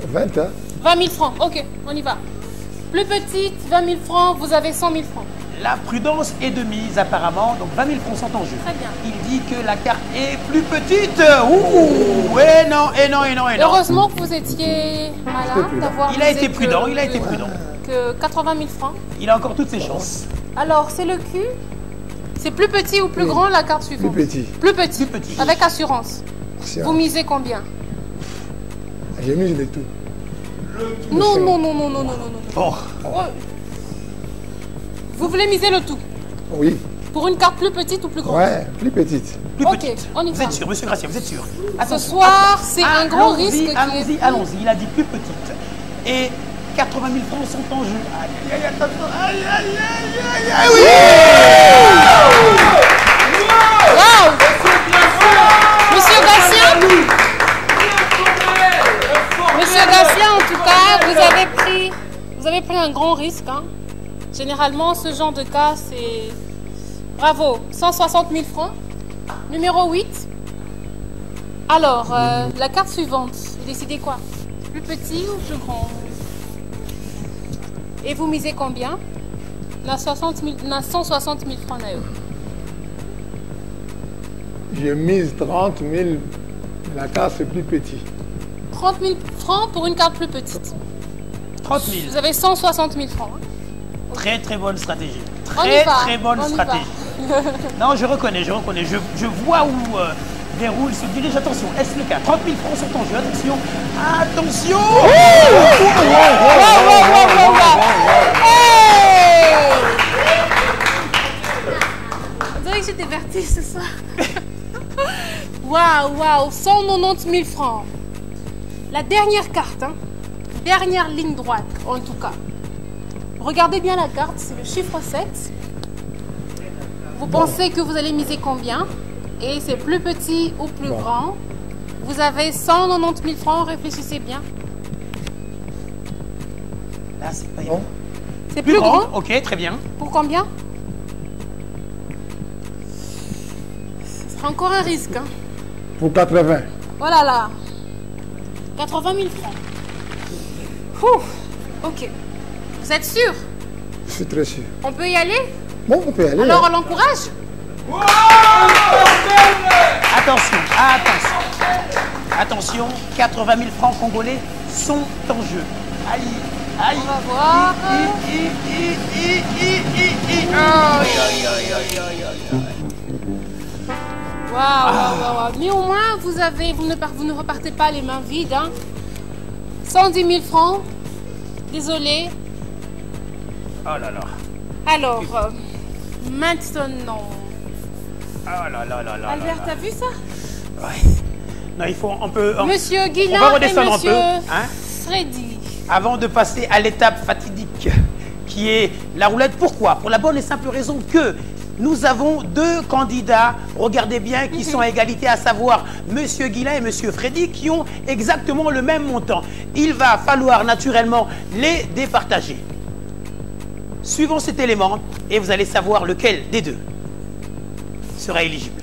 20, hein? 20 000 francs, ok, on y va. Plus petite, 20 000 francs, vous avez 100 000 francs. La prudence est de mise apparemment, donc 20 000 francs sont en jeu. Très bien. Il dit que la carte est plus petite. Ouh, et non. Heureusement que vous étiez malin d'avoir. Il a été prudent, Que 80 000 francs. Il a encore toutes ses chances. Alors, c'est le cul. C'est plus petit ou plus grand la carte suivante? Plus petit. Plus petit. Avec assurance. Vous misez combien? J'ai mis le tout. Non. Bon. Vous voulez miser le tout? Oui. Pour une carte plus petite ou plus grande? Ouais, plus petite. Ok, on y va. Vous êtes sûr, Monsieur Gracien, vous êtes sûr? Ce soir, c'est un grand risque. Allons-y, il a dit plus petite. Et 80 000 francs sont en jeu. Aïe, oui! Wow! Monsieur Gatien, en tout cas, vous avez pris un grand risque. Hein. Généralement, ce genre de cas, c'est... Bravo, 160 000 francs. Numéro 8. Alors, la carte suivante, vous décidez quoi? Plus petit ou plus grand? Et vous misez combien? On a 160 000 francs. Je mise 30 000. La carte, c'est plus petit. 30 000 francs pour une carte plus petite. 30 000. Vous avez 160 000 francs. Hein. Très bonne stratégie. Très bonne stratégie. Non, je reconnais. Je vois où déroule, se dirige. Attention, est-ce le cas? 30 000 francs sont en jeu. Attention. On dirait que j'étais vertie ce soir. Waouh, 190 000 francs. La dernière carte, hein. Dernière ligne droite, en tout cas. Regardez bien la carte, c'est le chiffre 7. Vous pensez que vous allez miser combien? Et c'est plus petit ou plus grand? Vous avez 190 000 francs, réfléchissez bien. Là, c'est pas bon. C'est plus grand? Ok, très bien. Pour combien? Ce sera encore un risque. Hein. Pour 80. Voilà là. 80 000 francs. Ouh, ok. Vous êtes sûr? Je suis très sûr. On peut y aller? Bon, on peut y aller. Alors on l'encourage? Attention, 80 000 francs congolais, sont en jeu. Aïe, aïe. On va voir. Waouh. Mais au moins, vous ne repartez pas les mains vides. Hein. 110 000 francs. Désolé. Oh là là. Alors, maintenant. Oh là là là là. Albert, t'as vu ça? Ouais. Non, il faut un peu. Monsieur Guillain on va redescendre et Monsieur un peu. Hein? Freddy. Avant de passer à l'étape fatidique qui est la roulette. Pourquoi? Pour la bonne et simple raison que nous avons deux candidats, regardez bien, qui sont à égalité, à savoir Monsieur Guillain et Monsieur Freddy, qui ont exactement le même montant. Il va falloir naturellement les départager. Suivons cet élément et vous allez savoir lequel des deux sera éligible.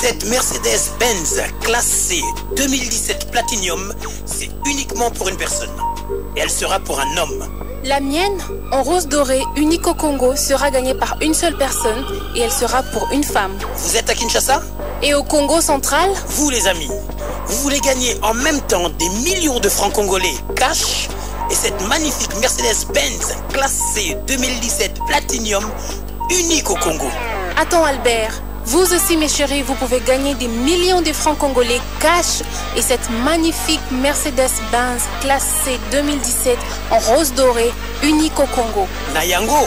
Cette Mercedes-Benz classée 2017 Platinum, c'est uniquement pour une personne. Et elle sera pour un homme. La mienne, en rose dorée, unique au Congo, sera gagnée par une seule personne et elle sera pour une femme. Vous êtes à Kinshasa? Et au Congo central? Vous les amis, vous voulez gagner en même temps des millions de francs congolais cash et cette magnifique Mercedes-Benz classée 2017 Platinum unique au Congo. Attends Albert, vous aussi mes chéris, vous pouvez gagner des millions de francs congolais cash et cette magnifique Mercedes-Benz classée 2017 en rose dorée unique au Congo. Nayango,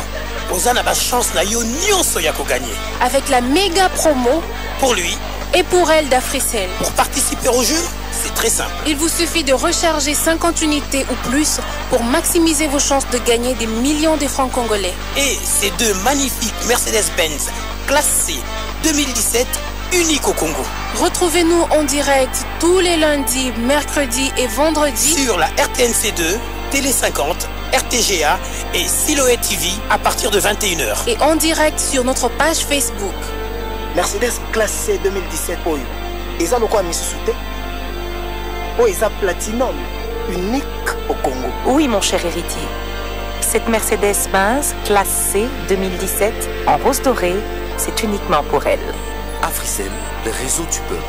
Ozana ba chance na yo nyonso ya ko gagner. Avec la méga promo pour lui et pour elle d'Africel. Pour participer au jeu, c'est très simple. Il vous suffit de recharger 50 unités ou plus pour maximiser vos chances de gagner des millions de francs congolais. Et ces deux magnifiques Mercedes-Benz classées 2017 uniques au Congo. Retrouvez-nous en direct tous les lundis, mercredis et vendredis sur la RTNC2, Télé 50, RTGA et Siloé TV à partir de 21h. Et en direct sur notre page Facebook. Mercedes classée 2017 Oyo. Eza loko misusu te. Oh, eza platinum unique au Congo. Oui mon cher héritier. Cette Mercedes-Benz classée 2017 en rose dorée, c'est uniquement pour elle. Africell, le réseau du peuple,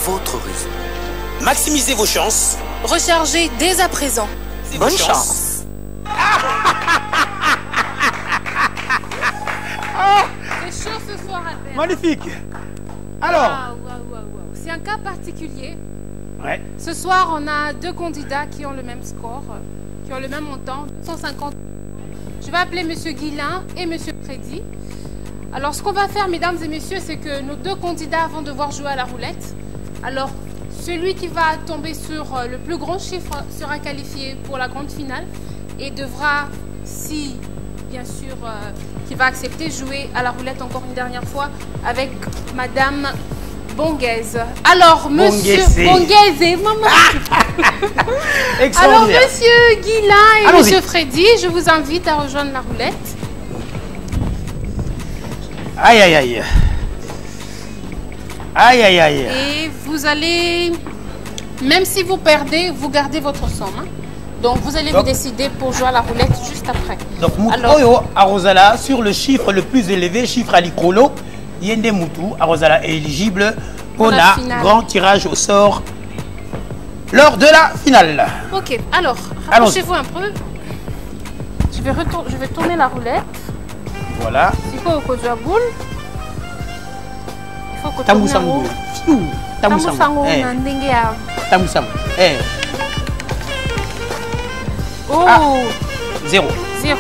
votre réseau. Maximisez vos chances. Rechargez dès à présent. Bonne chance. C'est chaud ce soir, Albert. Magnifique. Alors. C'est un cas particulier. Ouais. Ce soir, on a deux candidats qui ont le même score, qui ont le même montant, 150. Je vais appeler Monsieur Guillain et Monsieur Freddy. Alors, ce qu'on va faire, mesdames et messieurs, c'est que nos deux candidats vont devoir jouer à la roulette. Alors, celui qui va tomber sur le plus grand chiffre sera qualifié pour la grande finale et devra, si bien sûr, qui va accepter, jouer à la roulette encore une dernière fois avec Madame Bongaise. Alors, Monsieur Bongaise, maman. Alors, Monsieur Guillain et Monsieur Freddy, je vous invite à rejoindre la roulette. Aïe, aïe, aïe. Aïe, aïe, aïe. Et vous allez, même si vous perdez, vous gardez votre somme. Hein? Donc, vous allez vous décider pour jouer à la roulette juste après. Donc, Moutoyo Arosala, sur le chiffre le plus élevé, chiffre à l'icrolo, Yende Moutou Arosala est éligible pour la grand tirage au sort lors de la finale. Ok, alors, rapprochez-vous un peu. Je vais tourner la roulette. Voilà. Il faut que je boule. Il faut que Tamusango. Tamusango. Tamusango. Oh. 0. 0.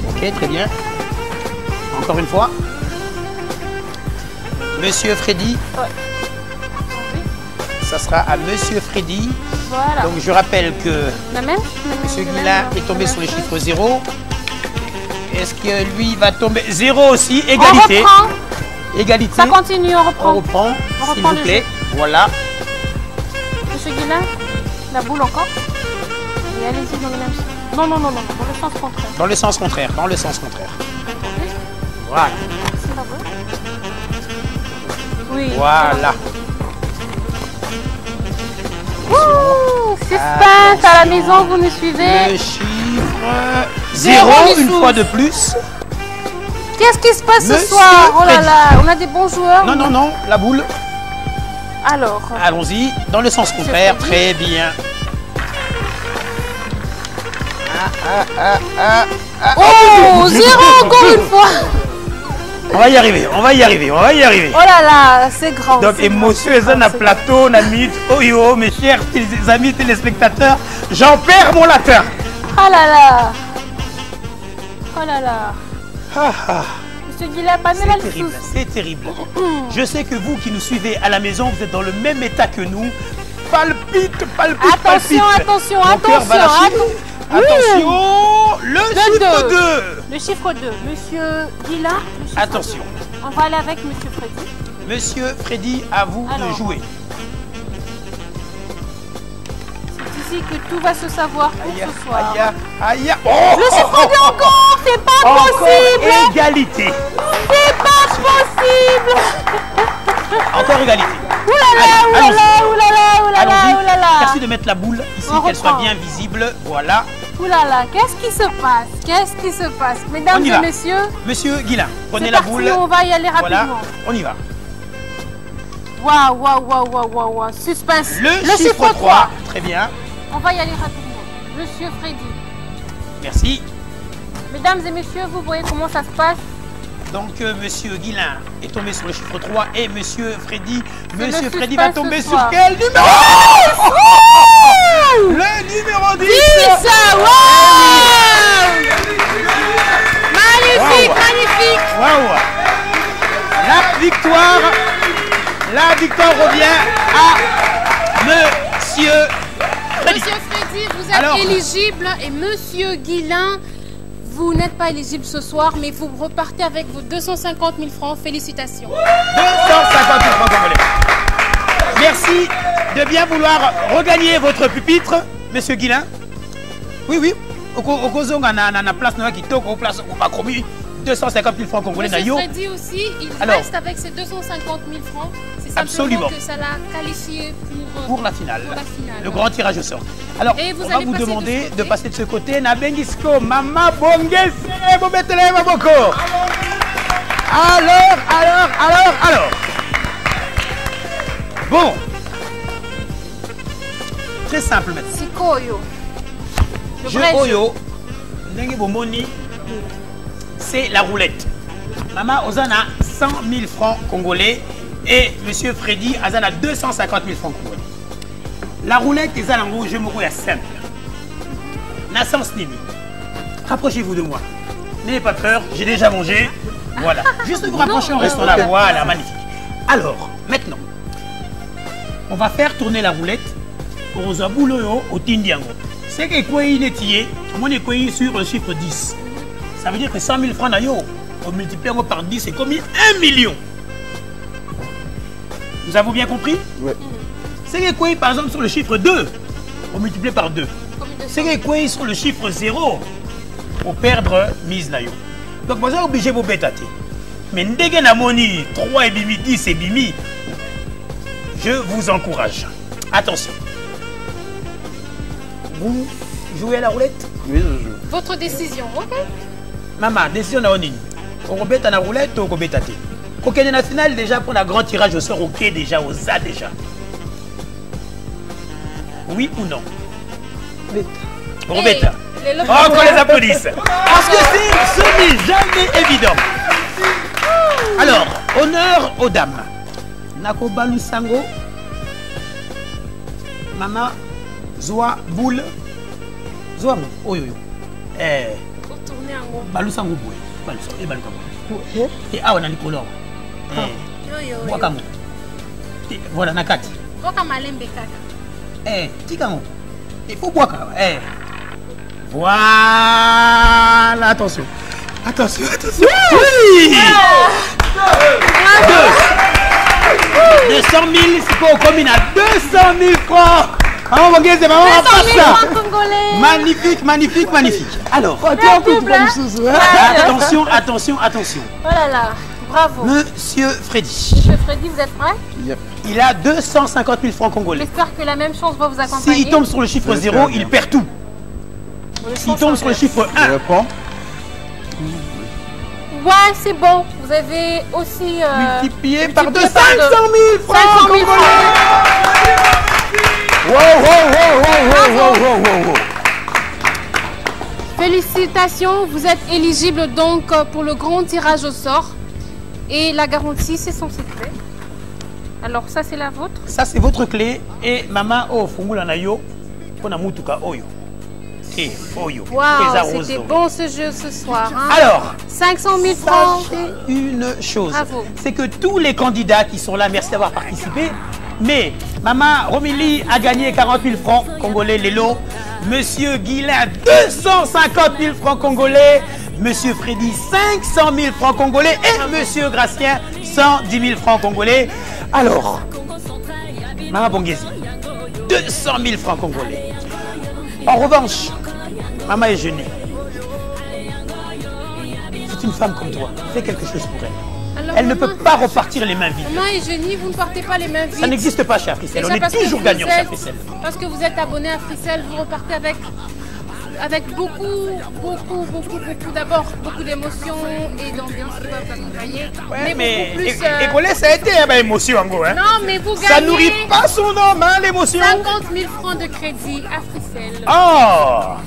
Ok, très bien. Encore une fois. Monsieur Freddy. Ouais. Ça sera à Monsieur Freddy. Voilà. Donc je rappelle que Monsieur Guillain est tombé sur les chiffres 0. Est-ce que lui va tomber 0 aussi? Égalité. On reprend. Égalité. Ça continue, on reprend. On reprend, s'il vous plaît. Voilà. Monsieur Guillain, la boule encore. Et allez-y dans le même sens. Non, dans le sens contraire. Dans le sens contraire, dans le sens contraire. Voilà. Oui. Voilà. Suspense à la maison, vous nous suivez. Le chiffre 0 une fois de plus. Qu'est-ce qui se passe ce Monsieur soir? Oh là Freddy. là, on a des bons joueurs. Non, non, non, la boule. Alors. Allons-y, dans le sens contraire, très bien. Oh, 0 encore une fois. On va y arriver, on va y arriver, on va y arriver. Oh là là, c'est grand. Donc, émotion, et un plateau, on a mis, oh yo, mes chers amis téléspectateurs, j'en perds mon latin. Oh là là. Oh là là. Ah, ah. Monsieur Guilain, pas C'est terrible, c'est terrible. Je sais que vous qui nous suivez à la maison, vous êtes dans le même état que nous. Palpite, palpite, attention, palpite. attention, Mon cœur va attention. lâcher. Attention, le chiffre 2. Le chiffre 2. Monsieur Guilain. Attention. On va aller avec Monsieur Freddy. Monsieur Freddy, à vous de jouer. C'est ici que tout va se savoir pour ce soir. Aïe, oh, le chiffre 2 encore, c'est pas possible. Égalité. C'est pas possible. Encore égalité. Oulala, oulala, oulala, oulala, oulala. Merci de mettre la boule ici, qu'elle soit bien visible. Voilà. Oulala, qu'est-ce qui se passe? Qu'est-ce qui se passe? Mesdames et messieurs. Monsieur Guilain, prenez la boule. On va y aller rapidement. Voilà, on y va. Waouh, waouh, waouh, waouh, waouh, waouh. Suspense. Le chiffre 3. Très bien. On va y aller rapidement. Monsieur Freddy. Merci. Mesdames et messieurs, vous voyez comment ça se passe? Donc, Monsieur Guilain est tombé sur le chiffre 3 et Monsieur Freddy va tomber sur quel numéro? Le numéro 10. 10. Wow. Magnifique, magnifique. Waouh. La victoire revient à Monsieur Freddy. Monsieur Freddy, vous êtes éligible et Monsieur Guilain, vous n'êtes pas éligible ce soir, mais vous repartez avec vos 250 000 francs. Félicitations. 250 000 francs congolais. Merci de bien vouloir regagner votre pupitre, Monsieur Guilain. Oui, oui. Au Kozonga, na place qui toque au place où pas commis 250 000 francs congolais. Monsieur Freddy aussi, il reste avec ses 250 000 francs. C'est simplement que ça l'a qualifié pour la finale. Le grand tirage au sort. Alors, on va vous demander de passer de ce côté. Nabengisco, Mama Bongese, Bobetele Maboko. Alors. Bon. Très simple maintenant. C'est Koyo. Jeu Oyo, Ndenge Bomoni, c'est la roulette. Maman Ozana 100 000 francs congolais et Monsieur Freddy Azana 250 000 francs congolais. La roulette est à l'angle, je me vois simple. Naissance Nini. Rapprochez-vous de moi. N'ayez pas peur, j'ai déjà mangé. Voilà. Juste vous rapprocher en restant là. Voilà, magnifique. Alors, maintenant, on va faire tourner la roulette pour Zabuloyo au Tindiango. C'est que quoi il est tiré, on est quoi sur le chiffre 10. Ça veut dire que 100 000 francs d'ailleurs, on multiplie par 10, c'est comme 1 million. Vous avez bien compris? Oui. C'est que quoi par exemple sur le chiffre 2, on multiplie par 2. C'est que quoi sur le chiffre 0, on perdre mise d'ailleurs. Donc vous êtes obligé de vous bêter. Mais dès que moni 3 et bimi, 10 et bimi, je vous encourage. Attention. Vous jouez à la roulette? Oui, je joue. Votre décision, ok? Maman, décision na onini. On rebête à la roulette ou on rebête à thé. Coquet national déjà pour un grand tirage au sort, ok déjà, aux A déjà. Oui ou non? Rebête. Oh, qu'on les applaudisse. Parce que ce n'est jamais évident. Alors, honneur aux dames. Nako Balusango. Maman. Zoa, boule. Zoa, oyo. Retournez en gros. Balusango, boule. Balusango, et Balusango. Et ah, on a Nicolas. Wakango. Voilà, Nakati. Wakamalem Bekaka. Tikango. Il faut boire. Voilà, attention. Attention. Oui! 200 000, c'est quoi au commune à 200 000 francs. Magnifique. Alors, attention. Oh là là, bravo. Monsieur Freddy. Monsieur Freddy, vous êtes prêt? Yep. Il a 250 000 francs congolais. J'espère que la même chance va vous accompagner. S'il tombe sur le chiffre 0, il perd tout. S'il tombe sur le chiffre 1, Ouais, c'est bon. Vous avez aussi... multiplié par 500 000 francs 500 000 francs. Wow. Félicitations, vous êtes éligible donc pour le grand tirage au sort. Et la garantie, c'est son secret. Alors ça, c'est la vôtre. Ça, c'est votre clé. Et maman, oh, fungula na yo, pona mutuka oyo. Et oyo. Waouh, c'était bon ce jeu ce soir. Hein? Alors, 500 000 francs. Une chose, c'est que tous les candidats qui sont là, merci d'avoir participé. Mais maman Romilly a gagné 40 000 francs congolais, les lots. Monsieur Guilain, 250 000 francs congolais. Monsieur Freddy, 500 000 francs congolais. Et Monsieur Gracien, 110 000 francs congolais. Alors, Maman Bongezi, 200 000 francs congolais. En revanche, Maman Eugénie, c'est une femme comme toi. Fais quelque chose pour elle. Alors, elle ne peut pas repartir les mains vides. Maman Eugénie, vous ne partez pas les mains vides. Ça n'existe pas chez Africell. On est toujours gagnant chez Africell. Parce que vous êtes abonné à Africell, vous repartez avec beaucoup d'abord, beaucoup d'émotions et d'ambiance qui va vous accompagner. Ouais, mais beaucoup plus... Écoler, ça a été émotion, en gros. Hein. Non, mais vous gagnez... Ça nourrit pas son homme, hein, l'émotion. 50 000 francs de crédit, Africell. Oh,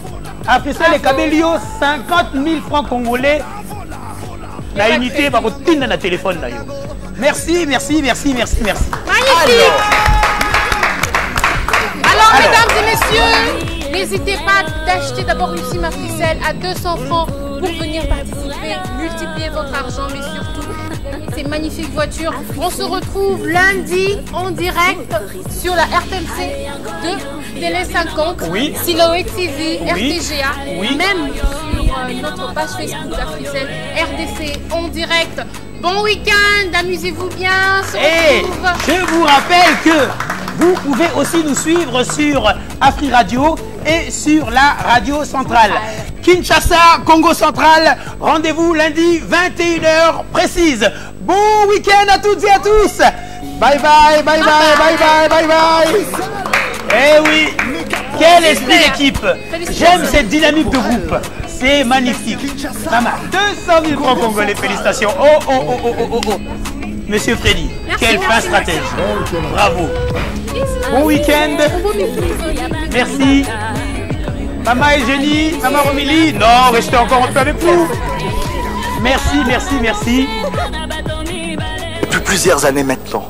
Africell et Kabelio, 50 000 francs congolais. La unité va retenir dans le téléphone. Merci. Magnifique. Alors, mesdames et messieurs, n'hésitez pas d'acheter d'abord une SIM Africell à 200 francs pour venir participer, multiplier votre argent, mais surtout ces magnifiques voitures. On se retrouve lundi en direct sur la RTMC de Télé 50, Siloé TV, RTGA, même sur notre page Facebook d'Africell, RDC en direct. Bon week-end, amusez-vous bien. Et je vous rappelle que vous pouvez aussi nous suivre sur Afri Radio et sur la radio centrale. Kinshasa, Congo central, rendez-vous lundi 21h précise. Bon week-end à toutes et à tous. Bye bye. Eh oui, quel esprit d'équipe. J'aime cette dynamique de groupe. C'est magnifique. Maman, 200 000 francs congolais, félicitations. Oh. Monsieur Freddy, quel fin stratège. Bravo. Bon week-end. Merci. Maman Eugénie, Maman Romilly. Non, restez encore un peu avec vous. Merci. Depuis plusieurs années maintenant,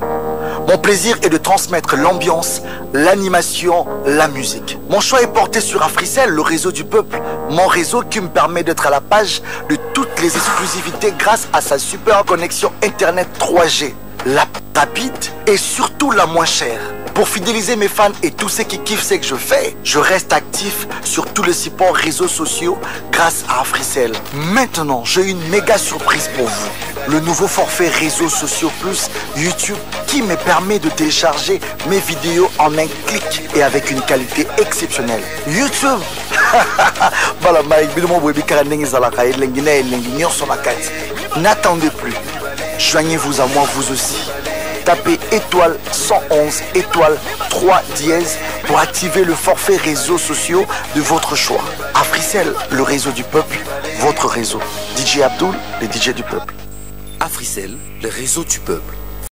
mon plaisir est de transmettre l'ambiance, l'animation, la musique. Mon choix est porté sur Africell, le réseau du peuple. Mon réseau qui me permet d'être à la page de toutes les exclusivités grâce à sa super connexion Internet 3G. La rapide et surtout la moins chère. Pour fidéliser mes fans et tous ceux qui kiffent ce que je fais, je reste actif sur tous les supports réseaux sociaux grâce à Africell. Maintenant, j'ai une méga surprise pour vous. Le nouveau forfait réseaux sociaux plus YouTube qui me permet de télécharger mes vidéos en un clic et avec une qualité exceptionnelle. YouTube N'attendez plus. Joignez-vous à moi vous aussi. Tapez étoile 111 étoile 3 dièse pour activer le forfait réseaux sociaux de votre choix. Africell, le réseau du peuple, votre réseau. DJ Abdul, le DJ du peuple. Africell, le réseau du peuple.